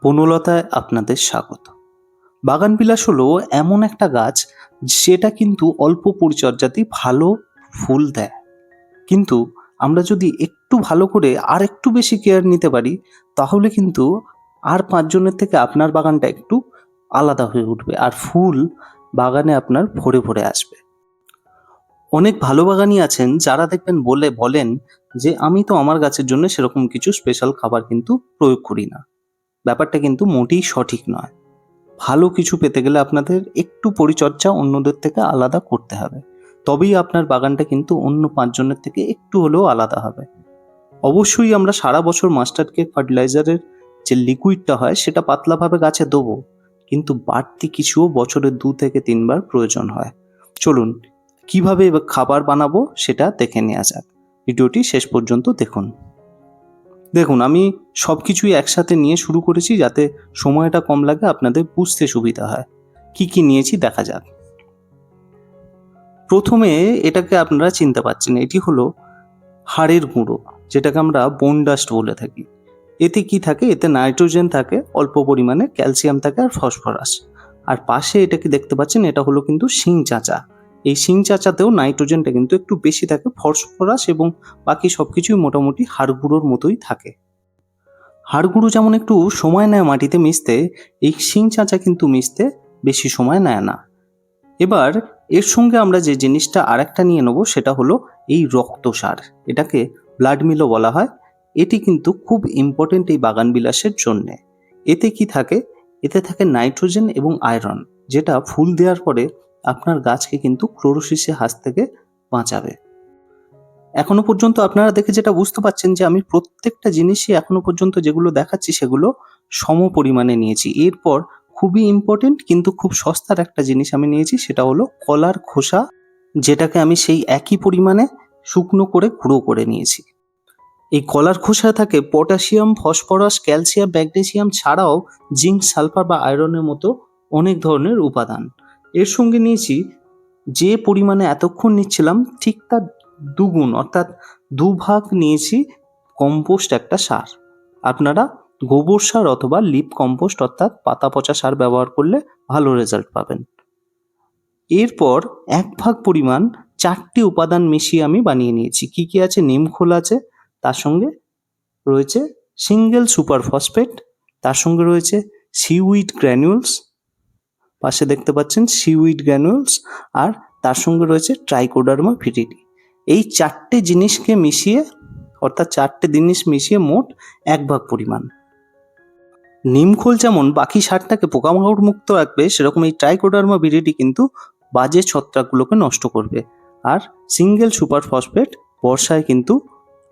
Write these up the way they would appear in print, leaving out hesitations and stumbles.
বনলতায় আপনাদের স্বাগত। বাগানবিলাস হলো এমন একটা গাছ যেটা কিন্তু অল্প পরিচর্যাতেই ভালো ফুল দেয়। কিন্তু আমরা যদি একটু ভালো করে আর একটু বেশি কেয়ার নিতে পারি তাহলে কিন্তু আর ৫ জনের থেকে আপনার বাগানটা একটু আলাদা হয়ে উঠবে আর ফুল বাগানে আপনার ভরে ভরে আসবে। অনেক ভালো বাগানি আছেন যারা দেখবেন বলেন যে আমি তো আমার গাছের জন্য সেরকম কিছু স্পেশাল খাবার কিন্তু প্রয়োগ করি না। ব্যাপারটা কিন্তু মোটেই সঠিক নয়। ভালো কিছু পেতে গেলে আপনাদের একটু পরিচর্যা অন্যদের থেকে আলাদা করতে হবে। তবেই আপনার বাগানটা কিন্তু অন্য ৫ জনের থেকে একটু হলেও আলাদা হবে। অবশ্যই আমরা সারা বছর মাস্টার্ড কেক ফার্টিলাইজারের যে লিকুইডটা হয় সেটা পাতলাভাবে গাছে দেবো। কিন্তু বাড়তি কিছুও বছরে ২ থেকে ৩ বার প্রয়োজন হয়। চলুন কিভাবে খাবার বানাবো সেটা দেখে নেওয়া যাক। ভিডিওটি শেষ পর্যন্ত দেখুন। দেখুন আমি সবকিছুই একসাথে নিয়ে শুরু করেছি যাতে সময়টা কম লাগে, আপনাদের বুঝতে সুবিধা হয়। কি কি নিয়েছি দেখা যাক। প্রথমে এটাকে আপনারা চিনতে পারছেন, এটি হলো হাড়ের গুঁড়ো, যেটাকে আমরা বোন ডাস্ট বলে থাকি। এতে কি থাকে? এতে নাইট্রোজেন থাকে, অল্প পরিমাণে ক্যালসিয়াম থাকে আর ফসফরাস। আর পাশে এটাকে দেখতে পাচ্ছেন, এটা হলো কিন্তু শিং চাঁচা। এই শিং চাঁচাতেও নাইট্রোজেনটা কিন্তু একটু বেশি থাকে, ফসফরাস এবং বাকি সবকিছুই মোটামুটি হাড় গুঁড়োর মতোই থাকে। হাড় গুঁড়ো যেমন একটু সময় নেয় মাটিতে মিশতে, এই শিং চাঁচা কিন্তু মিশতে বেশি সময় নেয় না। এবার এর সঙ্গে আমরা যে জিনিসটা আরেকটা নিয়ে নেবো সেটা হলো এই রক্তসার। এটাকে ব্লাড মিলও বলা হয়। এটি কিন্তু খুব ইম্পর্টেন্ট এই বাগান বিলাসের জন্যে। এতে কি থাকে? এতে থাকে নাইট্রোজেন এবং আয়রন, যেটা ফুল দেওয়ার পরে আপনার গাছকে কিন্তু ক্লোরোসিসের হাত থেকে বাঁচাবে। এখনো পর্যন্ত আপনারা দেখে যেটা বুঝতে পারছেন যে আমি প্রত্যেকটা জিনিসই এখনো পর্যন্ত যেগুলো দেখাচ্ছি সেগুলো সম পরিমাণে নিয়েছি। এরপর খুবই ইম্পর্টেন্ট কিন্তু খুব সস্তার একটা জিনিস আমি নিয়েছি, সেটা হলো কলার খোসা, যেটাকে আমি সেই একই পরিমাণে শুকনো করে গুঁড়ো করে নিয়েছি। এই কলার খোসায় থাকে পটাশিয়াম, ফসফরাস, ক্যালসিয়াম, ম্যাগনেসিয়াম ছাড়াও জিঙ্ক, সালফার বা আয়রনের মতো অনেক ধরনের উপাদান। এর সঙ্গে নিয়েছি যে পরিমাণে এতক্ষণ নিচ্ছিলাম ঠিক তার দ্বিগুণ, অর্থাৎ ২ ভাগ নিয়েছি কম্পোস্ট একটা সার। আপনারা গোবর সার অথবা লিপ কম্পোস্ট অর্থাৎ পাতা পচা সার ব্যবহার করলে ভালো রেজাল্ট পাবেন। এরপর ১ ভাগ পরিমাণ ৪টি উপাদান মিশিয়ে আমি বানিয়ে নিয়েছি। কি কি আছে? নিমখোল আছে, তার সঙ্গে রয়েছে সিঙ্গেল সুপার ফসফেট, তার সঙ্গে রয়েছে সিউইড গ্র্যানিউলস, পাশে দেখতে পাচ্ছেন সিউইড গ্র্যানিউলস, আর তার সঙ্গে রয়েছে ট্রাইকোডার্মা ভিরিডি। এই ৪টে জিনিসকে মিশিয়ে, অর্থাৎ ৪টে জিনিস মিশিয়ে মোট ১ ভাগ পরিমাণ। নিমখোল যেমন বাকি সারটাকে পোকামাকড় মুক্ত রাখবে, সেরকম এই ট্রাইকোডার্মা ভিরিডি কিন্তু বাজে ছত্রাকগুলোকে নষ্ট করবে। আর সিঙ্গেল সুপার ফসফেট বর্ষায় কিন্তু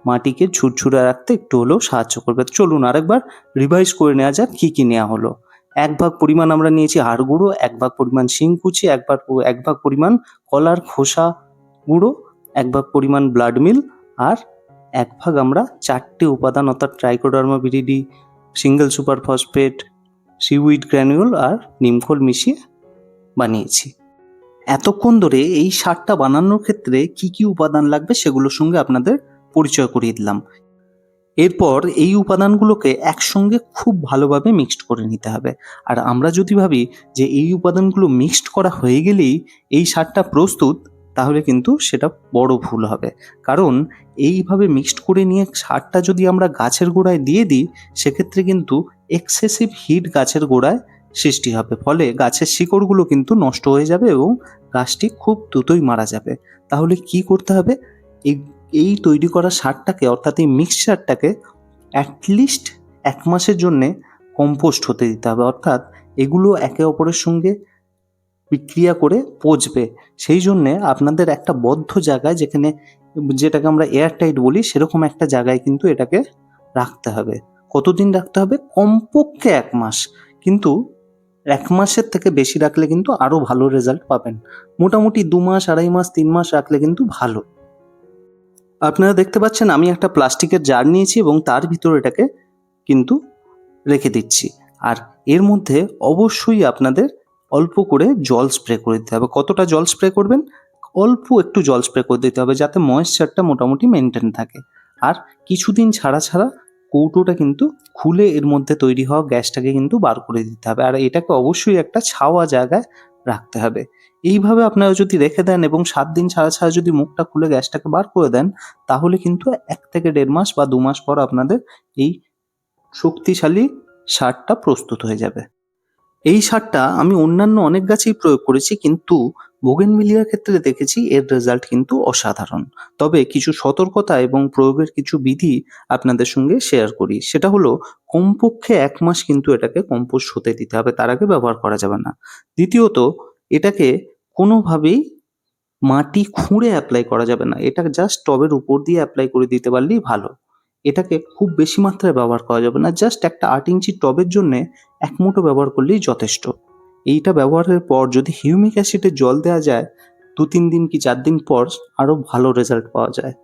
মাটিকে ঝুরঝুরে রাখতে একটু হলেও সাহায্য করবে। চলুন আরেকবার রিভাইজ করে নেওয়া যাক কী কী নেওয়া হলো। ১ ভাগ পরিমাণ আমরা নিয়েছি হাড় গুঁড়ো, ১ ভাগ পরিমাণ শিংকুচি, ১ ভাগ পরিমাণ কলার খোসা গুঁড়ো, ১ ভাগ পরিমাণ ব্লাড মিল, আর ১ ভাগ আমরা ৪টে উপাদান অর্থাৎ Trichoderma viride, single superphosphate, seaweed granule আর নিমখোল মিশিয়ে বানিয়েছি। এতক্ষণ ধরে এই সারটা বানানোর ক্ষেত্রে কি কি উপাদান লাগবে সেগুলোর সঙ্গে আপনাদের পরিচয় করিয়ে দিলাম। এরপর এই উপাদানগুলোকে একসঙ্গে খুব ভালোভাবে মিক্সড করে নিতে হবে। আর আমরা যদি ভাবি যে এই উপাদানগুলো মিক্সড করা হয়ে গেলেই এই সারটা প্রস্তুত, তাহলে কিন্তু সেটা বড় ভুল হবে। কারণ এইভাবে মিক্সড করে নিয়ে সারটা যদি আমরা গাছের গোড়ায় দিয়ে দিই, সেক্ষেত্রে কিন্তু এক্সেসিভ হিট গাছের গোড়ায় সৃষ্টি হবে, ফলে গাছের শিকড়গুলো কিন্তু নষ্ট হয়ে যাবে এবং গাছটি খুব দ্রুতই মারা যাবে। তাহলে কি করতে হবে? এই তৈরি করা সারটাকে, অর্থাৎ এই মিক্সচারটাকে অ্যাটলিস্ট ১ মাসের জন্যে কম্পোস্ট হতে দিতে হবে, অর্থাৎ এগুলো একে অপরের সঙ্গে বিক্রিয়া করে পচবে। সেই জন্যে আপনাদের একটা বদ্ধ জায়গায়, যেটাকে আমরা এয়ার টাইট বলি, সেরকম একটা জায়গায় কিন্তু এটাকে রাখতে হবে। কতদিন রাখতে হবে? কমপক্ষে ১ মাস। কিন্তু ১ মাসের থেকে বেশি রাখলে কিন্তু আরও ভালো রেজাল্ট পাবেন। মোটামুটি ২ মাস, ২.৫ মাস, ৩ মাস রাখলে কিন্তু ভালো। আপনারা দেখতে পাচ্ছেন আমি একটা প্লাস্টিকের জার নিয়েছি এবং তার ভিতরে এটাকে কিন্তু রেখে দিচ্ছি। আর এর মধ্যে অবশ্যই আপনাদের অল্প করে জল স্প্রে করে দিতে হবে। কতটা জল স্প্রে করবেন? অল্প একটু জল স্প্রে করে দিতে হবে, যাতে ময়েশ্চারটা মোটামুটি মেনটেন থাকে। আর কিছুদিন ছাড়া ছাড়া কৌটোটা কিন্তু খুলে এর মধ্যে তৈরি হওয়া গ্যাসটাকে কিন্তু বার করে দিতে হবে। আর এটাকে অবশ্যই একটা ছাওয়া জায়গায় রাখতে হবে। এইভাবে আপনারা যদি রেখে দেন এবং ৭ দিন ছাড়া, ছাড়া যদি মুখটা খুলে গ্যাসটাকে বার করে দেন, তাহলে কিন্তু ১ থেকে ১.৫ মাস বা ২ মাস পর আপনাদের এই শক্তিশালী সারটা প্রস্তুত হয়ে যাবে। এই সারটা আমি অন্যান্য অনেক গাছেই প্রয়োগ করেছি, কিন্তু বোগেনভিলিয়ার ক্ষেত্রে দেখেছি এর রেজাল্ট কিন্তু অসাধারণ। তবে কিছু সতর্কতা এবং প্রয়োগের কিছু বিধি আপনাদের সঙ্গে শেয়ার করি। সেটা হলো, কমপক্ষে ১ মাস কিন্তু এটাকে কম্পোস্ট হতে দিতে হবে, তার আগে ব্যবহার করা যাবে না। দ্বিতীয়ত, এটাকে কোনোভাবেই মাটি খুঁড়ে অ্যাপ্লাই করা যাবে না। এটা জাস্ট টবের উপর দিয়ে অ্যাপ্লাই করে দিতে পারলেই ভালো। এটাকে খুব বেশি মাত্রায় ব্যবহার করা যাবে না। জাস্ট একটা ৮ ইঞ্চির টবের জন্যে ১ মুঠো ব্যবহার করলেই যথেষ্ট। এইটা ব্যবহারের পর যদি হিউমিক অ্যাসিডের জল দেওয়া যায়, ২-৩ দিন কি ৪ দিন পর আরও ভালো রেজাল্ট পাওয়া যায়।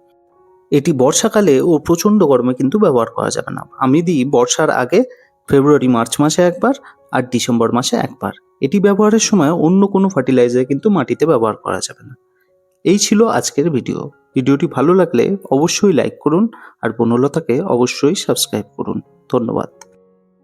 এটি বর্ষাকালে ও প্রচণ্ড গরমে কিন্তু ব্যবহার করা যাবে না। আমি দিই বর্ষার আগে ফেব্রুয়ারি-মার্চ মাসে একবার আর ডিসেম্বর মাসে একবার। এটি ব্যবহারের সময় অন্য কোনো ফার্টিলাইজার কিন্তু মাটিতে ব্যবহার করা যাবে না। এই ছিল আজকের ভিডিও। ভিডিওটি ভালো লাগলে অবশ্যই লাইক করুন আর বনলতাকে অবশ্যই সাবস্ক্রাইব করুন। ধন্যবাদ।